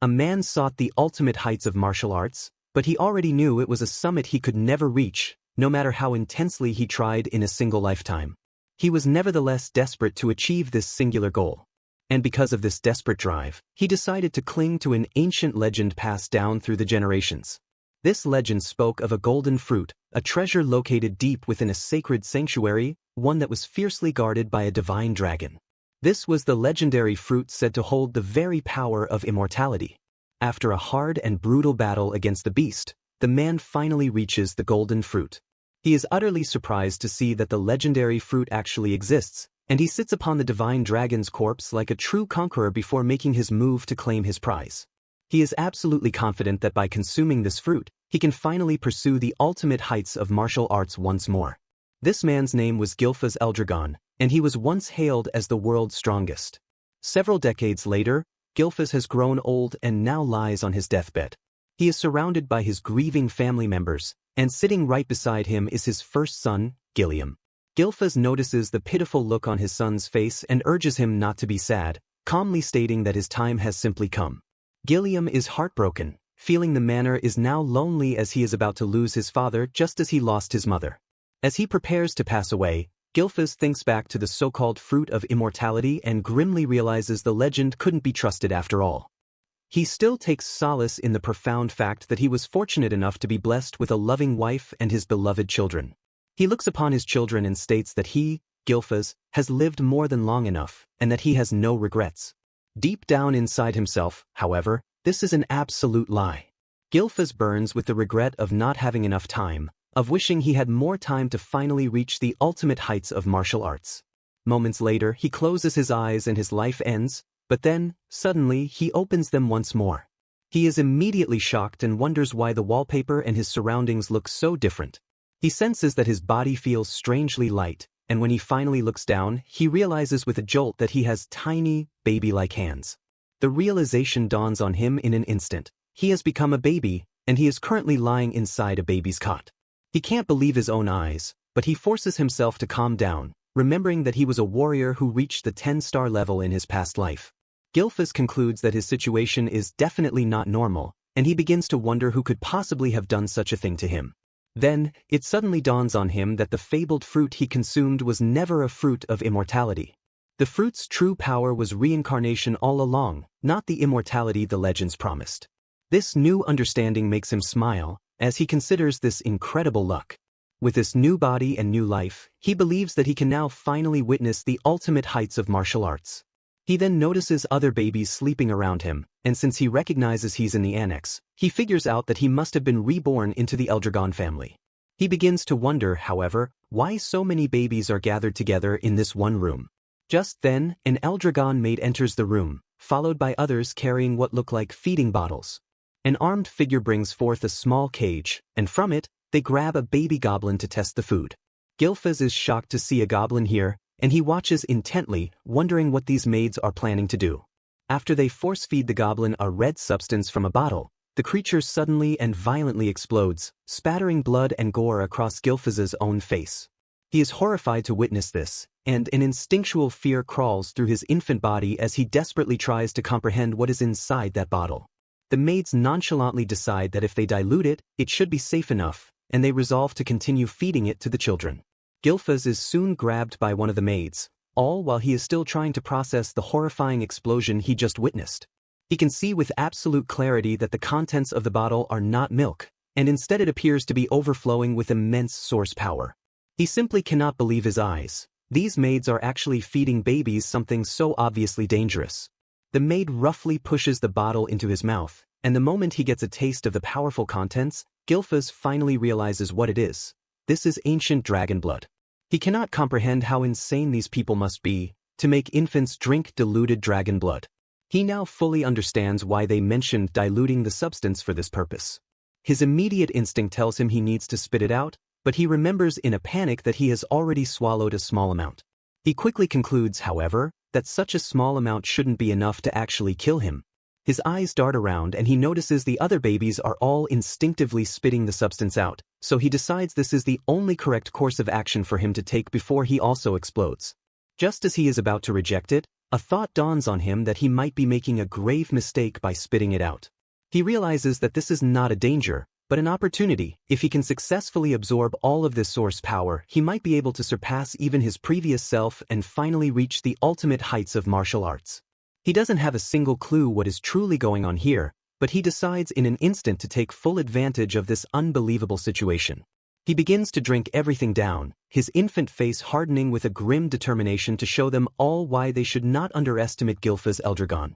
A man sought the ultimate heights of martial arts, but he already knew it was a summit he could never reach, no matter how intensely he tried in a single lifetime. He was nevertheless desperate to achieve this singular goal. And because of this desperate drive, he decided to cling to an ancient legend passed down through the generations. This legend spoke of a golden fruit, a treasure located deep within a sacred sanctuary, one that was fiercely guarded by a divine dragon. This was the legendary fruit said to hold the very power of immortality. After a hard and brutal battle against the beast, the man finally reaches the golden fruit. He is utterly surprised to see that the legendary fruit actually exists, and he sits upon the divine dragon's corpse like a true conqueror before making his move to claim his prize. He is absolutely confident that by consuming this fruit, he can finally pursue the ultimate heights of martial arts once more. This man's name was Gilfas Eldragon, and he was once hailed as the world's strongest. Several decades later, Gilfas has grown old and now lies on his deathbed. He is surrounded by his grieving family members, and sitting right beside him is his first son, Gilliam. Gilfas notices the pitiful look on his son's face and urges him not to be sad, calmly stating that his time has simply come. Gilliam is heartbroken, feeling the manor is now lonely as he is about to lose his father just as he lost his mother. As he prepares to pass away, Gilfas thinks back to the so-called fruit of immortality and grimly realizes the legend couldn't be trusted after all. He still takes solace in the profound fact that he was fortunate enough to be blessed with a loving wife and his beloved children. He looks upon his children and states that he, Gilfas, has lived more than long enough and that he has no regrets. Deep down inside himself, however, this is an absolute lie. Gilfas burns with the regret of not having enough time, of wishing he had more time to finally reach the ultimate heights of martial arts. Moments later, he closes his eyes and his life ends, but then, suddenly, he opens them once more. He is immediately shocked and wonders why the wallpaper and his surroundings look so different. He senses that his body feels strangely light, and when he finally looks down, he realizes with a jolt that he has tiny, baby-like hands. The realization dawns on him in an instant. He has become a baby, and he is currently lying inside a baby's cot. He can't believe his own eyes, but he forces himself to calm down, remembering that he was a warrior who reached the 10-star level in his past life. Gilfas concludes that his situation is definitely not normal, and he begins to wonder who could possibly have done such a thing to him. Then, it suddenly dawns on him that the fabled fruit he consumed was never a fruit of immortality. The fruit's true power was reincarnation all along, not the immortality the legends promised. This new understanding makes him smile, as he considers this incredible luck. With this new body and new life, he believes that he can now finally witness the ultimate heights of martial arts. He then notices other babies sleeping around him, and since he recognizes he's in the annex, he figures out that he must have been reborn into the Eldragon family. He begins to wonder, however, why so many babies are gathered together in this one room. Just then, an Eldragon maid enters the room, followed by others carrying what look like feeding bottles. An armed figure brings forth a small cage, and from it, they grab a baby goblin to test the food. Gilfas is shocked to see a goblin here, and he watches intently, wondering what these maids are planning to do. After they force-feed the goblin a red substance from a bottle, the creature suddenly and violently explodes, spattering blood and gore across Gilfas's own face. He is horrified to witness this, and an instinctual fear crawls through his infant body as he desperately tries to comprehend what is inside that bottle. The maids nonchalantly decide that if they dilute it, it should be safe enough, and they resolve to continue feeding it to the children. Gilfas is soon grabbed by one of the maids, all while he is still trying to process the horrifying explosion he just witnessed. He can see with absolute clarity that the contents of the bottle are not milk, and instead it appears to be overflowing with immense source power. He simply cannot believe his eyes. These maids are actually feeding babies something so obviously dangerous. The maid roughly pushes the bottle into his mouth, and the moment he gets a taste of the powerful contents, Gilfas finally realizes what it is. This is ancient dragon blood. He cannot comprehend how insane these people must be to make infants drink diluted dragon blood. He now fully understands why they mentioned diluting the substance for this purpose. His immediate instinct tells him he needs to spit it out, but he remembers in a panic that he has already swallowed a small amount. He quickly concludes, however, that such a small amount shouldn't be enough to actually kill him. His eyes dart around and he notices the other babies are all instinctively spitting the substance out, so he decides this is the only correct course of action for him to take before he also explodes. Just as he is about to reject it, A thought dawns on him that he might be making a grave mistake by spitting it out. He realizes that this is not a danger, but an opportunity. If he can successfully absorb all of this source power, he might be able to surpass even his previous self and finally reach the ultimate heights of martial arts. He doesn't have a single clue what is truly going on here, but he decides in an instant to take full advantage of this unbelievable situation. He begins to drink everything down, his infant face hardening with a grim determination to show them all why they should not underestimate Gilfa's Eldragon.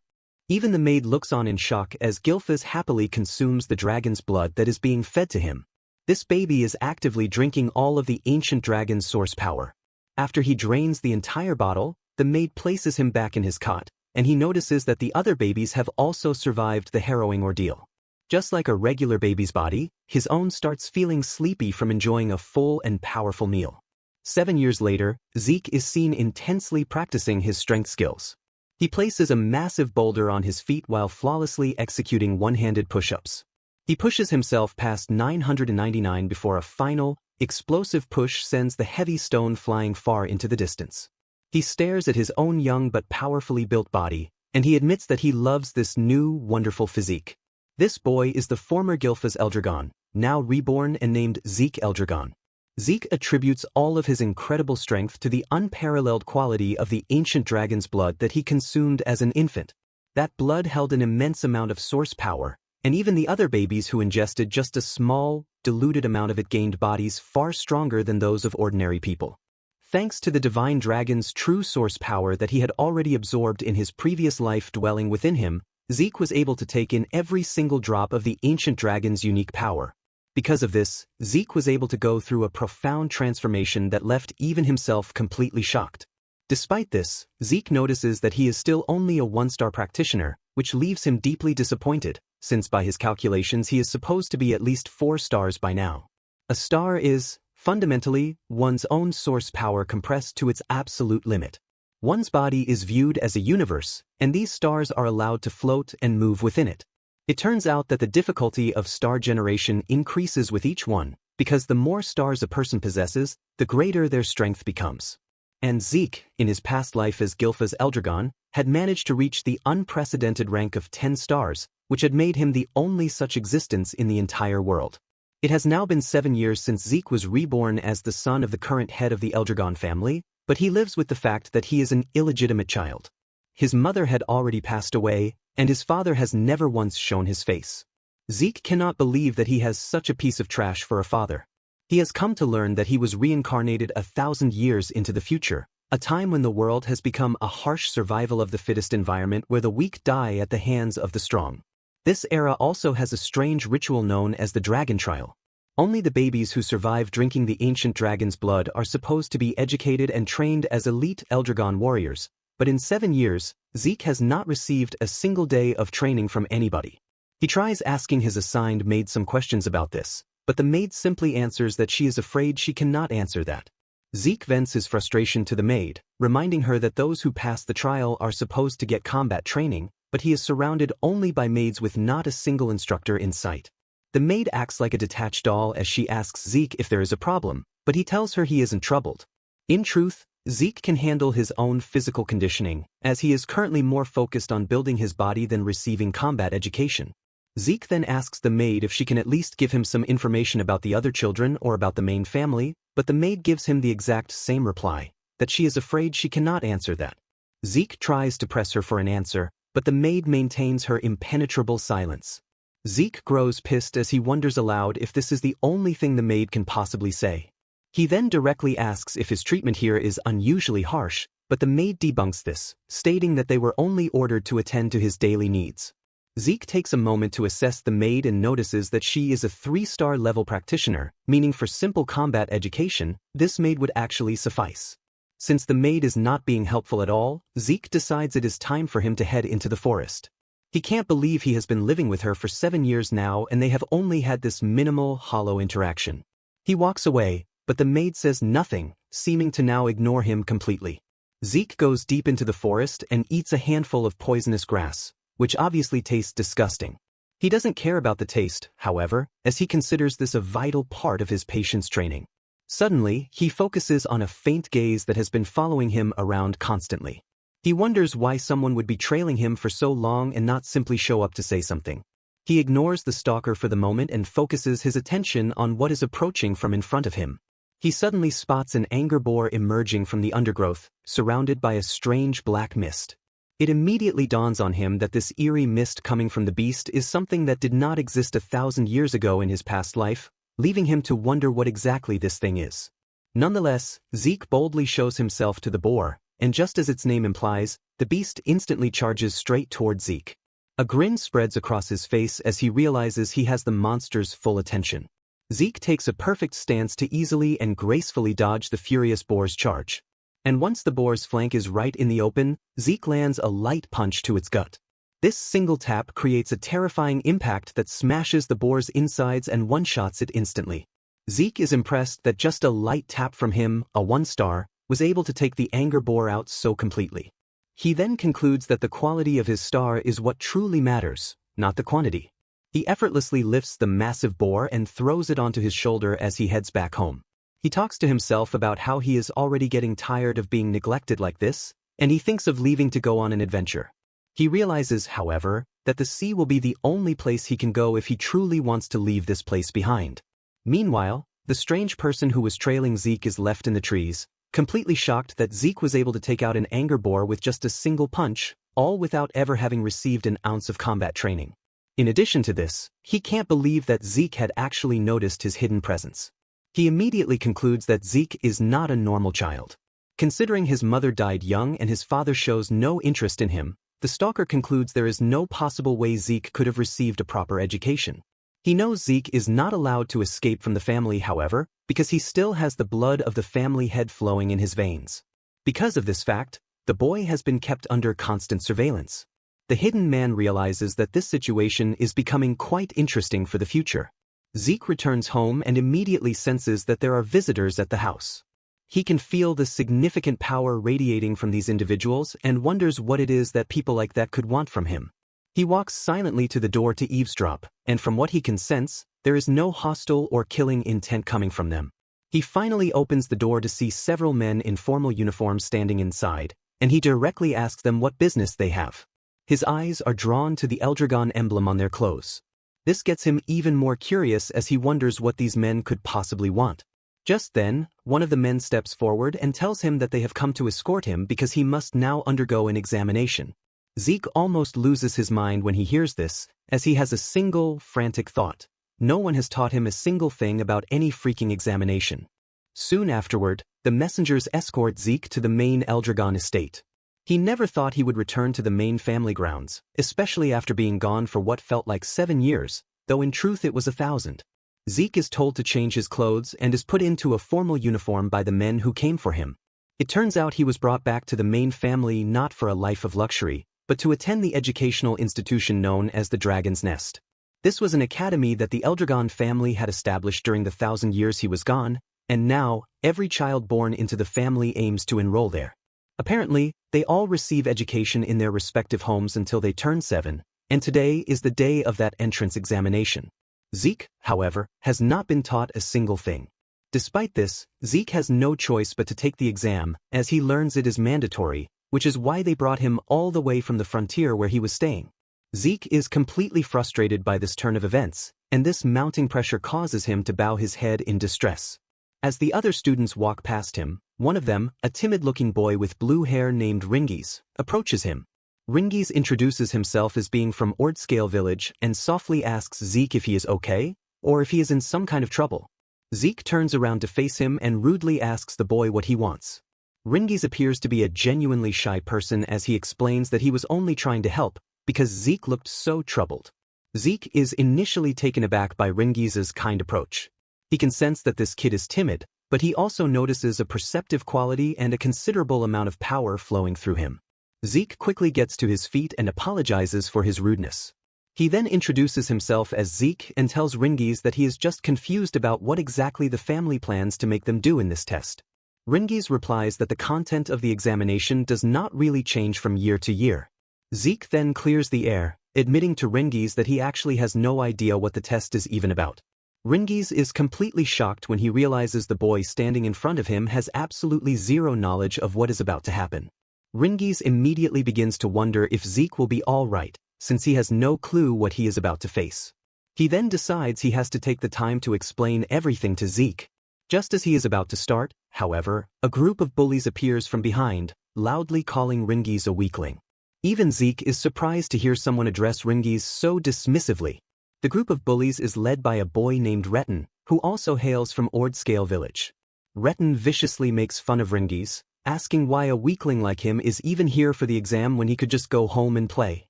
Even the maid looks on in shock as Gilfas happily consumes the dragon's blood that is being fed to him. This baby is actively drinking all of the ancient dragon's source power. After he drains the entire bottle, the maid places him back in his cot, and he notices that the other babies have also survived the harrowing ordeal. Just like a regular baby's body, his own starts feeling sleepy from enjoying a full and powerful meal. 7 years later, Zeke is seen intensely practicing his strength skills. He places a massive boulder on his feet while flawlessly executing one-handed push-ups. He pushes himself past 999 before a final, explosive push sends the heavy stone flying far into the distance. He stares at his own young but powerfully built body, and he admits that he loves this new, wonderful physique. This boy is the former Gilfa's Eldragon, now reborn and named Zeke Eldragon. Zeke attributes all of his incredible strength to the unparalleled quality of the ancient dragon's blood that he consumed as an infant. That blood held an immense amount of source power, and even the other babies who ingested just a small, diluted amount of it gained bodies far stronger than those of ordinary people. Thanks to the divine dragon's true source power that he had already absorbed in his previous life dwelling within him, Zeke was able to take in every single drop of the ancient dragon's unique power. Because of this, Zeke was able to go through a profound transformation that left even himself completely shocked. Despite this, Zeke notices that he is still only a 1-star practitioner, which leaves him deeply disappointed, since by his calculations he is supposed to be at least 4 stars by now. A star is, fundamentally, one's own source power compressed to its absolute limit. One's body is viewed as a universe, and these stars are allowed to float and move within it. It turns out that the difficulty of star generation increases with each one, because the more stars a person possesses, the greater their strength becomes. And Zeke, in his past life as Gilfa's Eldragon, had managed to reach the unprecedented rank of 10 stars, which had made him the only such existence in the entire world. It has now been 7 years since Zeke was reborn as the son of the current head of the Eldragon family, but he lives with the fact that he is an illegitimate child. His mother had already passed away, and his father has never once shown his face. Zeke cannot believe that he has such a piece of trash for a father. He has come to learn that he was reincarnated 1,000 years into the future, a time when the world has become a harsh survival of the fittest environment where the weak die at the hands of the strong. This era also has a strange ritual known as the Dragon Trial. Only the babies who survive drinking the ancient dragon's blood are supposed to be educated and trained as elite Eldragon warriors, but in 7 years, Zeke has not received a single day of training from anybody. He tries asking his assigned maid some questions about this, but the maid simply answers that she is afraid she cannot answer that. Zeke vents his frustration to the maid, reminding her that those who pass the trial are supposed to get combat training, but he is surrounded only by maids with not a single instructor in sight. The maid acts like a detached doll as she asks Zeke if there is a problem, but he tells her he isn't troubled. In truth, Zeke can handle his own physical conditioning, as he is currently more focused on building his body than receiving combat education. Zeke then asks the maid if she can at least give him some information about the other children or about the main family, but the maid gives him the exact same reply, that she is afraid she cannot answer that. Zeke tries to press her for an answer, but the maid maintains her impenetrable silence. Zeke grows pissed as he wonders aloud if this is the only thing the maid can possibly say. He then directly asks if his treatment here is unusually harsh, but the maid debunks this, stating that they were only ordered to attend to his daily needs. Zeke takes a moment to assess the maid and notices that she is a 3-star level practitioner, meaning for simple combat education, this maid would actually suffice. Since the maid is not being helpful at all, Zeke decides it is time for him to head into the forest. He can't believe he has been living with her for 7 years now and they have only had this minimal, hollow interaction. He walks away, but the maid says nothing, seeming to now ignore him completely. Zeke goes deep into the forest and eats a handful of poisonous grass, which obviously tastes disgusting. He doesn't care about the taste, however, as he considers this a vital part of his patience training. Suddenly, he focuses on a faint gaze that has been following him around constantly. He wonders why someone would be trailing him for so long and not simply show up to say something. He ignores the stalker for the moment and focuses his attention on what is approaching from in front of him. He suddenly spots an anger boar emerging from the undergrowth, surrounded by a strange black mist. It immediately dawns on him that this eerie mist coming from the beast is something that did not exist 1,000 years ago in his past life, leaving him to wonder what exactly this thing is. Nonetheless, Zeke boldly shows himself to the boar, and just as its name implies, the beast instantly charges straight toward Zeke. A grin spreads across his face as he realizes he has the monster's full attention. Zeke takes a perfect stance to easily and gracefully dodge the furious boar's charge. And once the boar's flank is right in the open, Zeke lands a light punch to its gut. This single tap creates a terrifying impact that smashes the boar's insides and one-shots it instantly. Zeke is impressed that just a light tap from him, a 1-star, was able to take the anger boar out so completely. He then concludes that the quality of his star is what truly matters, not the quantity. He effortlessly lifts the massive boar and throws it onto his shoulder as he heads back home. He talks to himself about how he is already getting tired of being neglected like this, and he thinks of leaving to go on an adventure. He realizes, however, that the sea will be the only place he can go if he truly wants to leave this place behind. Meanwhile, the strange person who was trailing Zeke is left in the trees, completely shocked that Zeke was able to take out an anger boar with just a single punch, all without ever having received an ounce of combat training. In addition to this, he can't believe that Zeke had actually noticed his hidden presence. He immediately concludes that Zeke is not a normal child. Considering his mother died young and his father shows no interest in him, the stalker concludes there is no possible way Zeke could have received a proper education. He knows Zeke is not allowed to escape from the family, however, because he still has the blood of the family head flowing in his veins. Because of this fact, the boy has been kept under constant surveillance. The hidden man realizes that this situation is becoming quite interesting for the future. Zeke returns home and immediately senses that there are visitors at the house. He can feel the significant power radiating from these individuals and wonders what it is that people like that could want from him. He walks silently to the door to eavesdrop, and from what he can sense, there is no hostile or killing intent coming from them. He finally opens the door to see several men in formal uniforms standing inside, and he directly asks them what business they have. His eyes are drawn to the Eldragon emblem on their clothes. This gets him even more curious as he wonders what these men could possibly want. Just then, one of the men steps forward and tells him that they have come to escort him because he must now undergo an examination. Zeke almost loses his mind when he hears this, as he has a single, frantic thought. No one has taught him a single thing about any freaking examination. Soon afterward, the messengers escort Zeke to the main Eldragon estate. He never thought he would return to the main family grounds, especially after being gone for what felt like 7 years, though in truth it was 1,000. Zeke is told to change his clothes and is put into a formal uniform by the men who came for him. It turns out he was brought back to the main family not for a life of luxury, but to attend the educational institution known as the Dragon's Nest. This was an academy that the Eldragon family had established during the 1,000 years he was gone, and now, every child born into the family aims to enroll there. Apparently, they all receive education in their respective homes until they turn 7, and today is the day of that entrance examination. Zeke, however, has not been taught a single thing. Despite this, Zeke has no choice but to take the exam, as he learns it is mandatory, which is why they brought him all the way from the frontier where he was staying. Zeke is completely frustrated by this turn of events, and this mounting pressure causes him to bow his head in distress. As the other students walk past him, one of them, a timid-looking boy with blue hair named Ringis, approaches him. Ringis introduces himself as being from Ordscale Village and softly asks Zeke if he is okay, or if he is in some kind of trouble. Zeke turns around to face him and rudely asks the boy what he wants. Ringis appears to be a genuinely shy person as he explains that he was only trying to help because Zeke looked so troubled. Zeke is initially taken aback by Ringis's kind approach. He can sense that this kid is timid, but he also notices a perceptive quality and a considerable amount of power flowing through him. Zeke quickly gets to his feet and apologizes for his rudeness. He then introduces himself as Zeke and tells Ringis that he is just confused about what exactly the family plans to make them do in this test. Ringis replies that the content of the examination does not really change from year to year. Zeke then clears the air, admitting to Ringis that he actually has no idea what the test is even about. Ringis is completely shocked when he realizes the boy standing in front of him has absolutely zero knowledge of what is about to happen. Ringies immediately begins to wonder if Zeke will be alright, since he has no clue what he is about to face. He then decides he has to take the time to explain everything to Zeke. Just as he is about to start, however, a group of bullies appears from behind, loudly calling Ringies a weakling. Even Zeke is surprised to hear someone address Ringies so dismissively. The group of bullies is led by a boy named Retin, who also hails from Ordscale Village. Retin viciously makes fun of Ringies, asking why a weakling like him is even here for the exam when he could just go home and play.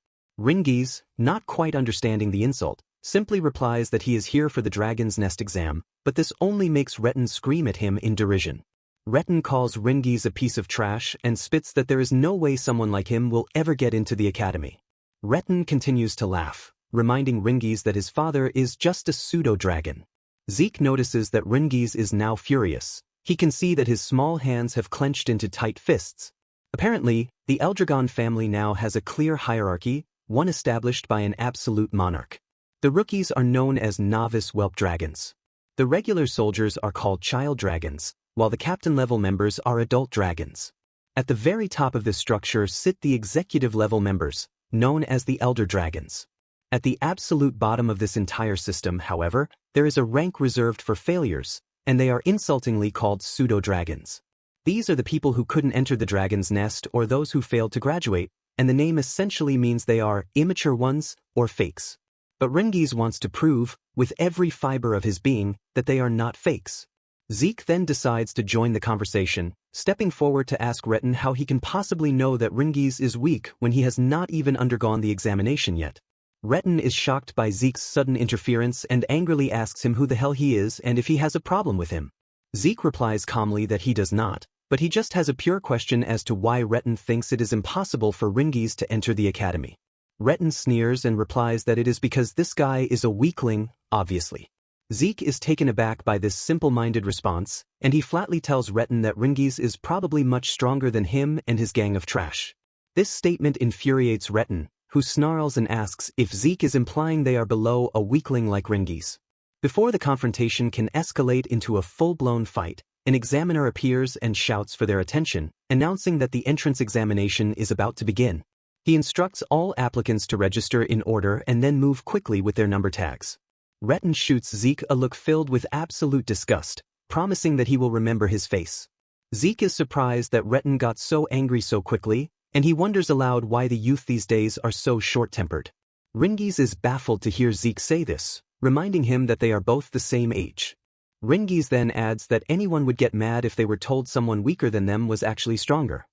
Ringies, not quite understanding the insult, simply replies that he is here for the Dragon's Nest exam, but this only makes Retin scream at him in derision. Retin calls Ringies a piece of trash and spits that there is no way someone like him will ever get into the academy. Retin continues to laugh, reminding Ringies that his father is just a pseudo-dragon. Zeke notices that Ringies is now furious. He can see that his small hands have clenched into tight fists. Apparently, the Eldragon family now has a clear hierarchy, one established by an absolute monarch. The rookies are known as novice whelp dragons. The regular soldiers are called child dragons, while the captain-level members are adult dragons. At the very top of this structure sit the executive-level members, known as the elder dragons. At the absolute bottom of this entire system, however, there is a rank reserved for failures, and they are insultingly called pseudo-dragons. These are the people who couldn't enter the Dragon's Nest or those who failed to graduate, and the name essentially means they are immature ones or fakes. But Ringies wants to prove, with every fiber of his being, that they are not fakes. Zeke then decides to join the conversation, stepping forward to ask Retin how he can possibly know that Ringies is weak when he has not even undergone the examination yet. Retin is shocked by Zeke's sudden interference and angrily asks him who the hell he is and if he has a problem with him. Zeke replies calmly that he does not, but he just has a pure question as to why Retin thinks it is impossible for Ringies to enter the academy. Retin sneers and replies that it is because this guy is a weakling, obviously. Zeke is taken aback by this simple-minded response, and he flatly tells Retin that Ringies is probably much stronger than him and his gang of trash. This statement infuriates Retin, who snarls and asks if Zeke is implying they are below a weakling like Ringies. Before the confrontation can escalate into a full-blown fight, an examiner appears and shouts for their attention, announcing that the entrance examination is about to begin. He instructs all applicants to register in order and then move quickly with their number tags. Retin shoots Zeke a look filled with absolute disgust, promising that he will remember his face. Zeke is surprised that Retin got so angry so quickly, and he wonders aloud why the youth these days are so short-tempered. Ringies is baffled to hear Zeke say this, reminding him that they are both the same age. Ringies then adds that anyone would get mad if they were told someone weaker than them was actually stronger.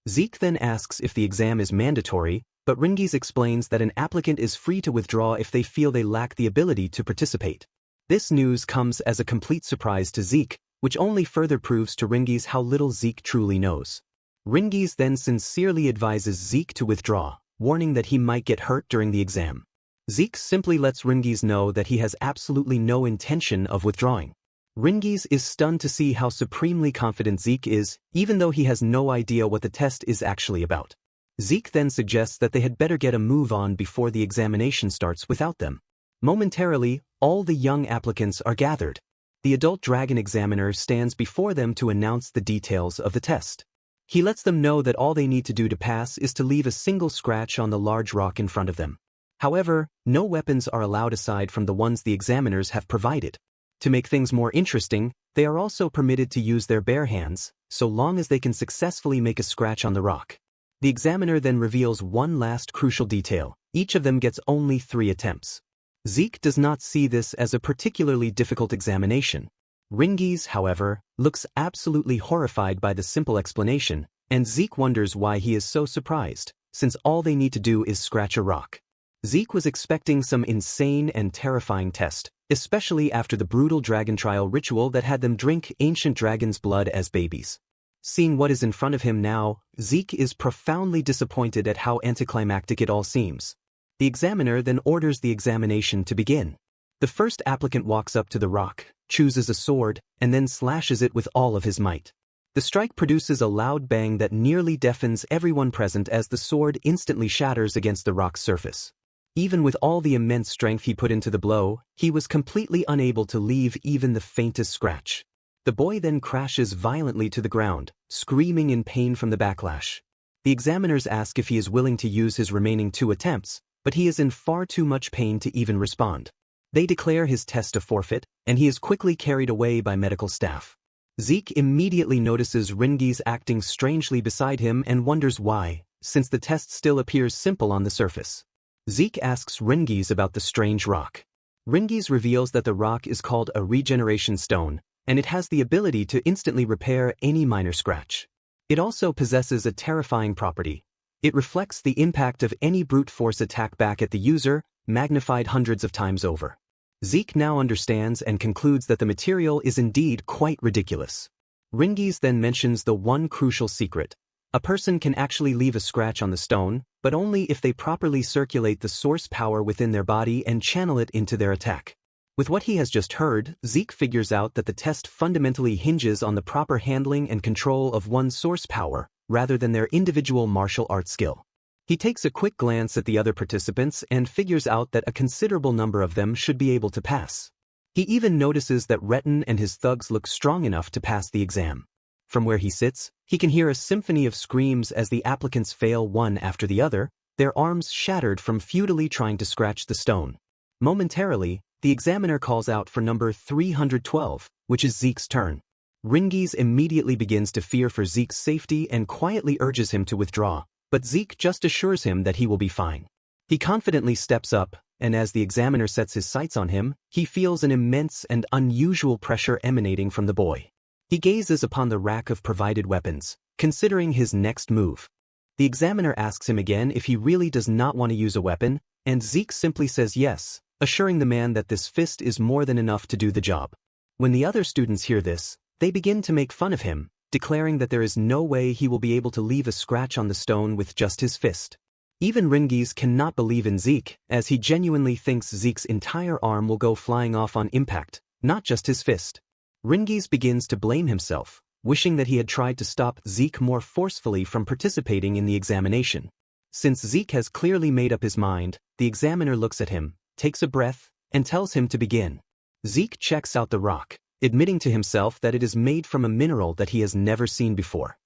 Zeke then asks if the exam is mandatory, but Ringies explains that an applicant is free to withdraw if they feel they lack the ability to participate. This news comes as a complete surprise to Zeke, which only further proves to Ringies how little Zeke truly knows. Ringies then sincerely advises Zeke to withdraw, warning that he might get hurt during the exam. Zeke simply lets Ringies know that he has absolutely no intention of withdrawing. Ringies is stunned to see how supremely confident Zeke is, even though he has no idea what the test is actually about. Zeke then suggests that they had better get a move on before the examination starts without them. Momentarily, all the young applicants are gathered. The adult dragon examiner stands before them to announce the details of the test. He lets them know that all they need to do to pass is to leave a single scratch on the large rock in front of them. However, no weapons are allowed aside from the ones the examiners have provided. To make things more interesting, they are also permitted to use their bare hands, so long as they can successfully make a scratch on the rock. The examiner then reveals one last crucial detail: each of them gets only 3 attempts. Zeke does not see this as a particularly difficult examination. Ringies, however, looks absolutely horrified by the simple explanation, and Zeke wonders why he is so surprised, since all they need to do is scratch a rock. Zeke was expecting some insane and terrifying test, especially after the brutal dragon trial ritual that had them drink ancient dragon's blood as babies. Seeing what is in front of him now, Zeke is profoundly disappointed at how anticlimactic it all seems. The examiner then orders the examination to begin. The first applicant walks up to the rock, chooses a sword, and then slashes it with all of his might. The strike produces a loud bang that nearly deafens everyone present as the sword instantly shatters against the rock's surface. Even with all the immense strength he put into the blow, he was completely unable to leave even the faintest scratch. The boy then crashes violently to the ground, screaming in pain from the backlash. The examiners ask if he is willing to use his remaining 2 attempts, but he is in far too much pain to even respond. They declare his test a forfeit, and he is quickly carried away by medical staff. Zeke immediately notices Ringi's acting strangely beside him and wonders why, since the test still appears simple on the surface. Zeke asks Ringi's about the strange rock. Ringi's reveals that the rock is called a regeneration stone, and it has the ability to instantly repair any minor scratch. It also possesses a terrifying property. It reflects the impact of any brute force attack back at the user, magnified hundreds of times over. Zeke now understands and concludes that the material is indeed quite ridiculous. Ringi's then mentions the one crucial secret. A person can actually leave a scratch on the stone, but only if they properly circulate the source power within their body and channel it into their attack. With what he has just heard, Zeke figures out that the test fundamentally hinges on the proper handling and control of one's source power, rather than their individual martial arts skill. He takes a quick glance at the other participants and figures out that a considerable number of them should be able to pass. He even notices that Retin and his thugs look strong enough to pass the exam. From where he sits, he can hear a symphony of screams as the applicants fail one after the other, their arms shattered from futilely trying to scratch the stone. Momentarily, the examiner calls out for number 312, which is Zeke's turn. Ringi's immediately begins to fear for Zeke's safety and quietly urges him to withdraw, but Zeke just assures him that he will be fine. He confidently steps up, and as the examiner sets his sights on him, he feels an immense and unusual pressure emanating from the boy. He gazes upon the rack of provided weapons, considering his next move. The examiner asks him again if he really does not want to use a weapon, and Zeke simply says yes, assuring the man that this fist is more than enough to do the job. When the other students hear this, they begin to make fun of him, declaring that there is no way he will be able to leave a scratch on the stone with just his fist. Even Ringi's cannot believe in Zeke, as he genuinely thinks Zeke's entire arm will go flying off on impact, not just his fist. Ringi's begins to blame himself, wishing that he had tried to stop Zeke more forcefully from participating in the examination. Since Zeke has clearly made up his mind, the examiner looks at him, takes a breath, and tells him to begin. Zeke checks out the rock, admitting to himself that it is made from a mineral that he has never seen before.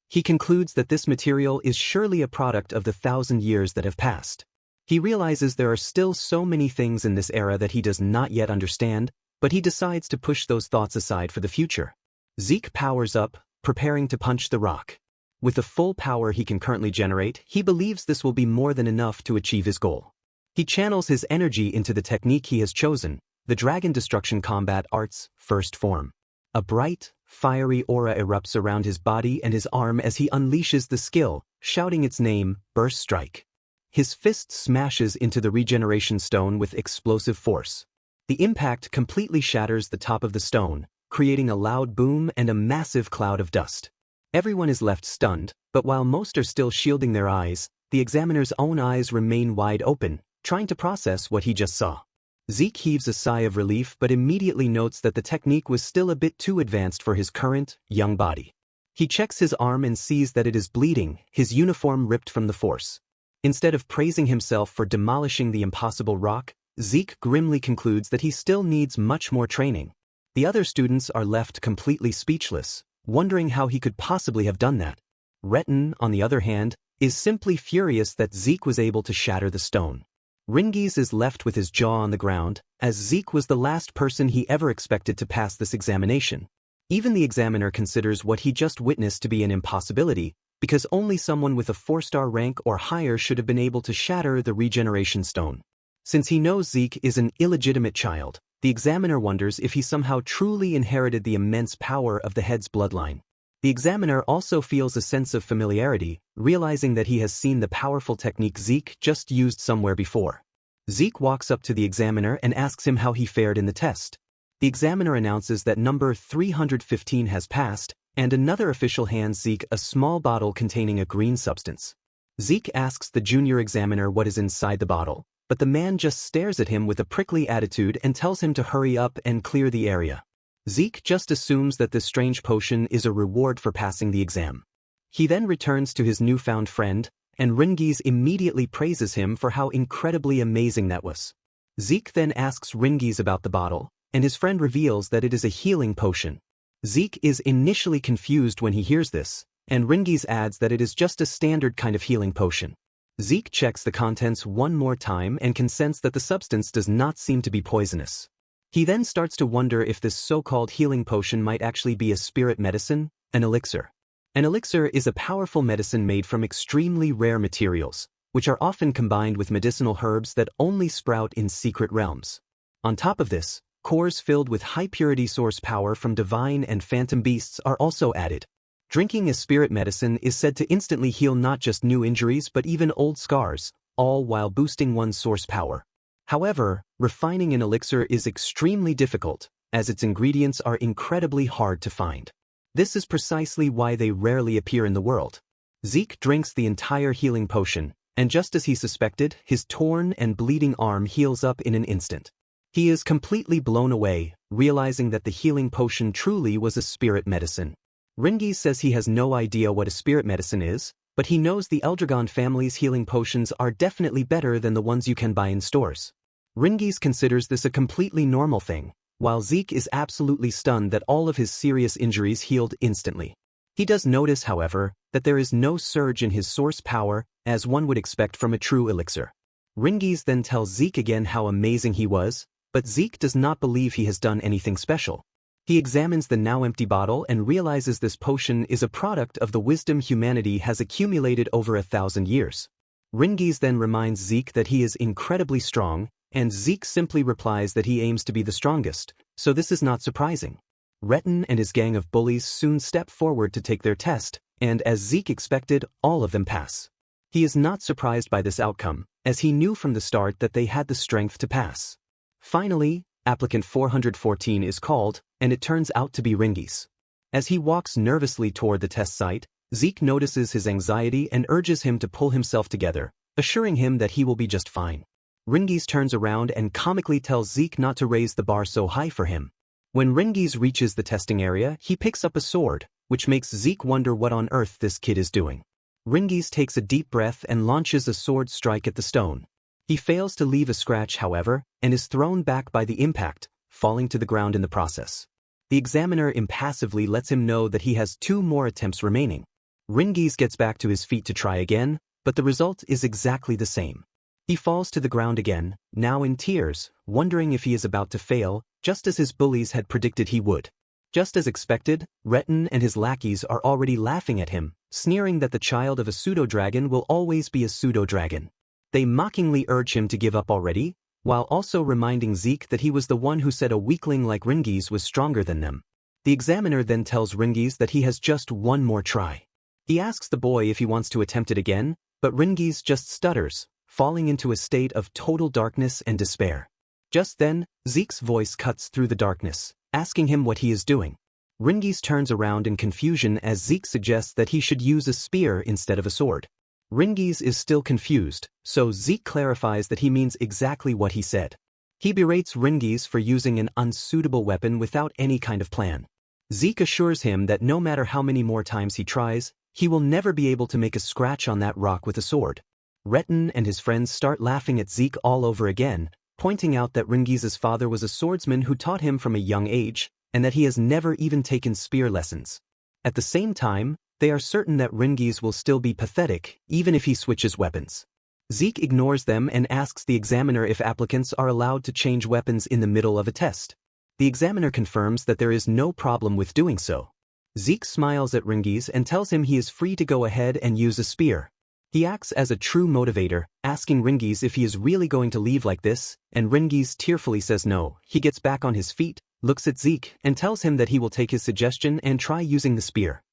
He concludes that this material is surely a product of the 1,000 years that have passed. He realizes there are still so many things in this era that he does not yet understand, but he decides to push those thoughts aside for the future. Zeke powers up, preparing to punch the rock. With the full power he can currently generate, he believes this will be more than enough to achieve his goal. He channels his energy into the technique he has chosen, the Dragon Destruction Combat Art's first form. A bright, fiery aura erupts around his body and his arm as he unleashes the skill, shouting its name, Burst Strike. His fist smashes into the regeneration stone with explosive force. The impact completely shatters the top of the stone, creating a loud boom and a massive cloud of dust. Everyone is left stunned, but while most are still shielding their eyes, the examiner's own eyes remain wide open, trying to process what he just saw. Zeke heaves a sigh of relief but immediately notes that the technique was still a bit too advanced for his current, young body. He checks his arm and sees that it is bleeding, his uniform ripped from the force. Instead of praising himself for demolishing the impossible rock, Zeke grimly concludes that he still needs much more training. The other students are left completely speechless, wondering how he could possibly have done that. Retin, on the other hand, is simply furious that Zeke was able to shatter the stone. Ringi's is left with his jaw on the ground, as Zeke was the last person he ever expected to pass this examination. Even the examiner considers what he just witnessed to be an impossibility, because only someone with a 4-star rank or higher should have been able to shatter the regeneration stone. Since he knows Zeke is an illegitimate child, the examiner wonders if he somehow truly inherited the immense power of the head's bloodline. The examiner also feels a sense of familiarity, realizing that he has seen the powerful technique Zeke just used somewhere before. Zeke walks up to the examiner and asks him how he fared in the test. The examiner announces that number 315 has passed, and another official hands Zeke a small bottle containing a green substance. Zeke asks the junior examiner what is inside the bottle, but the man just stares at him with a prickly attitude and tells him to hurry up and clear the area. Zeke just assumes that this strange potion is a reward for passing the exam. He then returns to his newfound friend, and Ringi's immediately praises him for how incredibly amazing that was. Zeke then asks Ringi's about the bottle, and his friend reveals that it is a healing potion. Zeke is initially confused when he hears this, and Ringies adds that it is just a standard kind of healing potion. Zeke checks the contents one more time and can sense that the substance does not seem to be poisonous. He then starts to wonder if this so-called healing potion might actually be a spirit medicine, an elixir. An elixir is a powerful medicine made from extremely rare materials, which are often combined with medicinal herbs that only sprout in secret realms. On top of this, cores filled with high-purity source power from divine and phantom beasts are also added. Drinking a spirit medicine is said to instantly heal not just new injuries but even old scars, all while boosting one's source power. However, refining an elixir is extremely difficult, as its ingredients are incredibly hard to find. This is precisely why they rarely appear in the world. Zeke drinks the entire healing potion, and just as he suspected, his torn and bleeding arm heals up in an instant. He is completely blown away, realizing that the healing potion truly was a spirit medicine. Ringies says he has no idea what a spirit medicine is, but he knows the Eldragon family's healing potions are definitely better than the ones you can buy in stores. Ringies considers this a completely normal thing, while Zeke is absolutely stunned that all of his serious injuries healed instantly. He does notice, however, that there is no surge in his source power, as one would expect from a true elixir. Ringies then tells Zeke again how amazing he was, but Zeke does not believe he has done anything special. He examines the now empty bottle and realizes this potion is a product of the wisdom humanity has accumulated over 1,000 years. Ringies then reminds Zeke that he is incredibly strong, and Zeke simply replies that he aims to be the strongest, so this is not surprising. Retin and his gang of bullies soon step forward to take their test, and as Zeke expected, all of them pass. He is not surprised by this outcome, as he knew from the start that they had the strength to pass. Finally, applicant 414 is called, and it turns out to be Ringies. As he walks nervously toward the test site, Zeke notices his anxiety and urges him to pull himself together, assuring him that he will be just fine. Ringies turns around and comically tells Zeke not to raise the bar so high for him. When Ringies reaches the testing area, he picks up a sword, which makes Zeke wonder what on earth this kid is doing. Ringies takes a deep breath and launches a sword strike at the stone. He fails to leave a scratch, however, and is thrown back by the impact, falling to the ground in the process. The examiner impassively lets him know that he has 2 more attempts remaining. Ringies gets back to his feet to try again, but the result is exactly the same. He falls to the ground again, now in tears, wondering if he is about to fail, just as his bullies had predicted he would. Just as expected, Retin and his lackeys are already laughing at him, sneering that the child of a pseudo-dragon will always be a pseudo-dragon. They mockingly urge him to give up already, while also reminding Zeke that he was the one who said a weakling like Ringies was stronger than them. The examiner then tells Ringies that he has just 1 more try. He asks the boy if he wants to attempt it again, but Ringies just stutters, falling into a state of total darkness and despair. Just then, Zeke's voice cuts through the darkness, asking him what he is doing. Ringies turns around in confusion as Zeke suggests that he should use a spear instead of a sword. Ringies is still confused, so Zeke clarifies that he means exactly what he said. He berates Ringies for using an unsuitable weapon without any kind of plan. Zeke assures him that no matter how many more times he tries, he will never be able to make a scratch on that rock with a sword. Retin and his friends start laughing at Zeke all over again, pointing out that Ringies' father was a swordsman who taught him from a young age, and that he has never even taken spear lessons. At the same time, they are certain that Ringies will still be pathetic, even if he switches weapons. Zeke ignores them and asks the examiner if applicants are allowed to change weapons in the middle of a test. The examiner confirms that there is no problem with doing so. Zeke smiles at Ringies and tells him he is free to go ahead and use a spear. He acts as a true motivator, asking Ringies if he is really going to leave like this, and Ringies tearfully says no. He gets back on his feet, looks at Zeke, and tells him that he will take his suggestion and try using the spear.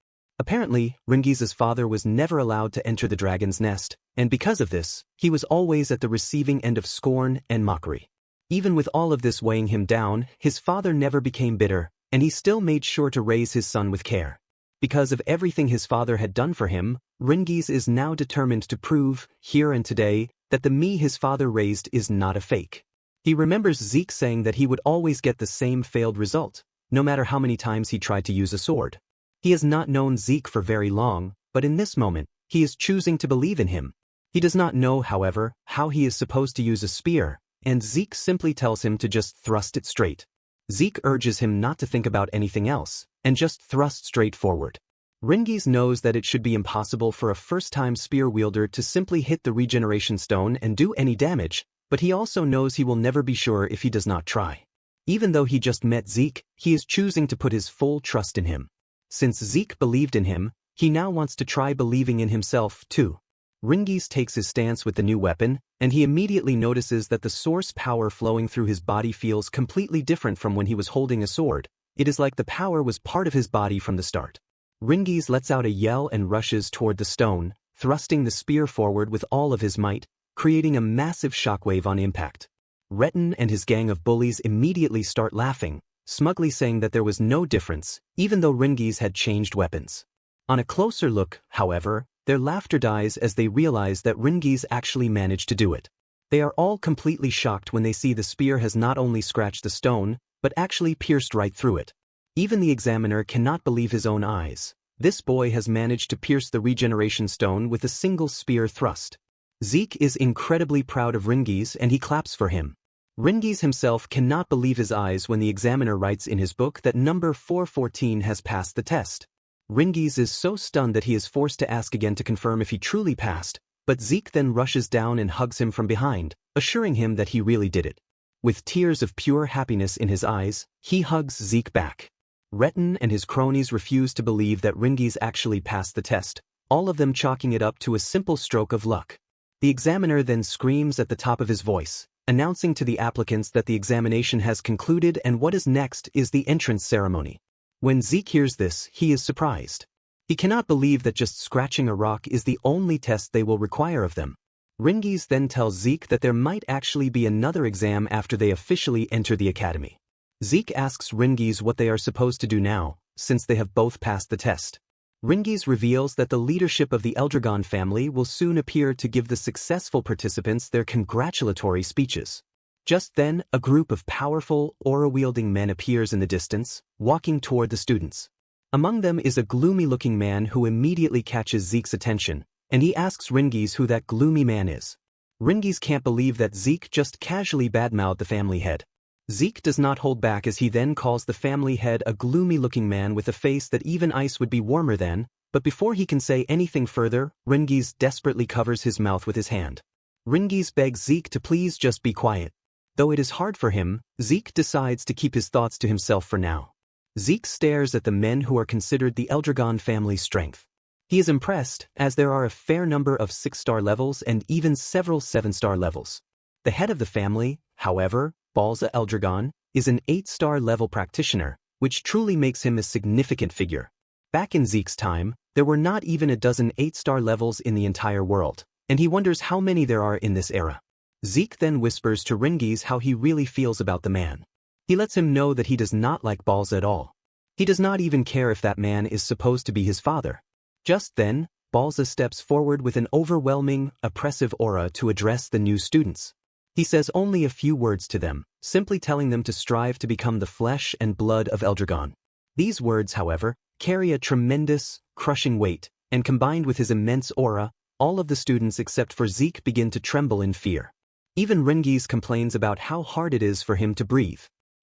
Apparently, Ringies' father was never allowed to enter the dragon's nest, and because of this, he was always at the receiving end of scorn and mockery. Even with all of this weighing him down, his father never became bitter, and he still made sure to raise his son with care. Because of everything his father had done for him, Ringies is now determined to prove, here and today, that the me his father raised is not a fake. He remembers Zeke saying that he would always get the same failed result, no matter how many times he tried to use a sword. He has not known Zeke for very long, but in this moment, he is choosing to believe in him. He does not know, however, how he is supposed to use a spear, and Zeke simply tells him to just thrust it straight. Zeke urges him not to think about anything else, and just thrust straight forward. Rengiz knows that it should be impossible for a first-time spear wielder to simply hit the regeneration stone and do any damage, but he also knows he will never be sure if he does not try. Even though he just met Zeke, he is choosing to put his full trust in him. Since Zeke believed in him, he now wants to try believing in himself too. Rengiz takes his stance with the new weapon, and he immediately notices that the source power flowing through his body feels completely different from when he was holding a sword. It is like the power was part of his body from the start. Rengiz lets out a yell and rushes toward the stone, thrusting the spear forward with all of his might, creating a massive shockwave on impact. Retin and his gang of bullies immediately start laughing, smugly saying that there was no difference, even though Rengiz had changed weapons. On a closer look, however, their laughter dies as they realize that Rengiz actually managed to do it. They are all completely shocked when they see the spear has not only scratched the stone, but actually pierced right through it. Even the examiner cannot believe his own eyes. This boy has managed to pierce the regeneration stone with a single spear thrust. Zeke is incredibly proud of Rengiz and he claps for him. Rengiz himself cannot believe his eyes when the examiner writes in his book that number 414 has passed the test. Rengiz is so stunned that he is forced to ask again to confirm if he truly passed, but Zeke then rushes down and hugs him from behind, assuring him that he really did it. With tears of pure happiness in his eyes, he hugs Zeke back. Retin and his cronies refuse to believe that Rengiz actually passed the test, all of them chalking it up to a simple stroke of luck. The examiner then screams at the top of his voice, announcing to the applicants that the examination has concluded and what is next is the entrance ceremony. When Zeke hears this, he is surprised. He cannot believe that just scratching a rock is the only test they will require of them. Rengiz then tells Zeke that there might actually be another exam after they officially enter the academy. Zeke asks Rengiz what they are supposed to do now, since they have both passed the test. Rengiz reveals that the leadership of the Eldragon family will soon appear to give the successful participants their congratulatory speeches. Just then, a group of powerful, aura-wielding men appears in the distance, walking toward the students. Among them is a gloomy-looking man who immediately catches Zeke's attention, and he asks Rengiz who that gloomy man is. Rengiz can't believe that Zeke just casually badmouthed the family head. Zeke does not hold back as he then calls the family head a gloomy-looking man with a face that even ice would be warmer than, but before he can say anything further, Rengiz desperately covers his mouth with his hand. Rengiz begs Zeke to please just be quiet. Though it is hard for him, Zeke decides to keep his thoughts to himself for now. Zeke stares at the men who are considered the Eldragon family's strength. He is impressed, as there are a fair number of 6-star levels and even several 7-star levels. The head of the family, however, Balza Eldragon, is an 8-star level practitioner, which truly makes him a significant figure. Back in Zeke's time, there were not even a dozen 8-star levels in the entire world, and he wonders how many there are in this era. Zeke then whispers to Rengiz how he really feels about the man. He lets him know that he does not like Balza at all. He does not even care if that man is supposed to be his father. Just then, Balza steps forward with an overwhelming, oppressive aura to address the new students. He says only a few words to them, simply telling them to strive to become the flesh and blood of Eldragon. These words, however, carry a tremendous, crushing weight, and combined with his immense aura, all of the students except for Zeke begin to tremble in fear. Even Rengiz complains about how hard it is for him to breathe.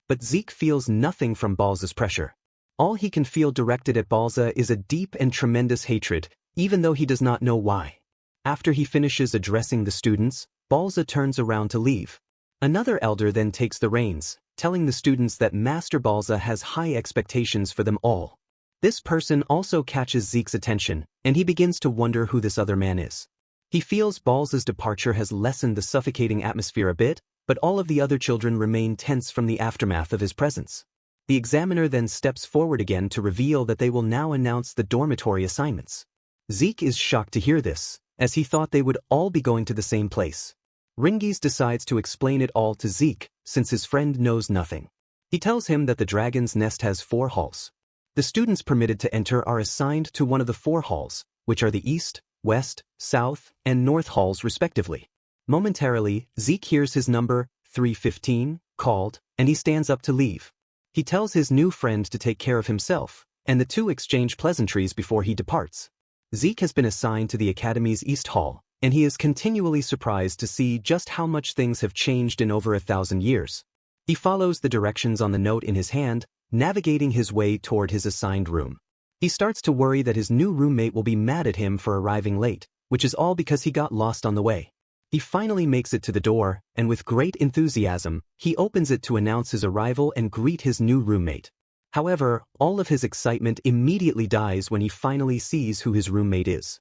But Zeke feels nothing from Balza's pressure. All he can feel directed at Balza is a deep and tremendous hatred, even though he does not know why. After he finishes addressing the students, Balza turns around to leave. Another elder then takes the reins, telling the students that Master Balza has high expectations for them all. This person also catches Zeke's attention, and he begins to wonder who this other man is. He feels Balza's departure has lessened the suffocating atmosphere a bit, but all of the other children remain tense from the aftermath of his presence. The examiner then steps forward again to reveal that they will now announce the dormitory assignments. Zeke is shocked to hear this, as he thought they would all be going to the same place. Rengiz decides to explain it all to Zeke, since his friend knows nothing. He tells him that the dragon's nest has 4 halls. The students permitted to enter are assigned to one of the 4 halls, which are the East, West, South, and North halls respectively. Momentarily, Zeke hears his number, 315, called, and he stands up to leave. He tells his new friend to take care of himself, and the two exchange pleasantries before he departs. Zeke has been assigned to the Academy's East Hall, and he is continually surprised to see just how much things have changed in over 1,000 years. He follows the directions on the note in his hand, navigating his way toward his assigned room. He starts to worry that his new roommate will be mad at him for arriving late, which is all because he got lost on the way. He finally makes it to the door, and with great enthusiasm, he opens it to announce his arrival and greet his new roommate. However, all of his excitement immediately dies when he finally sees who his roommate is.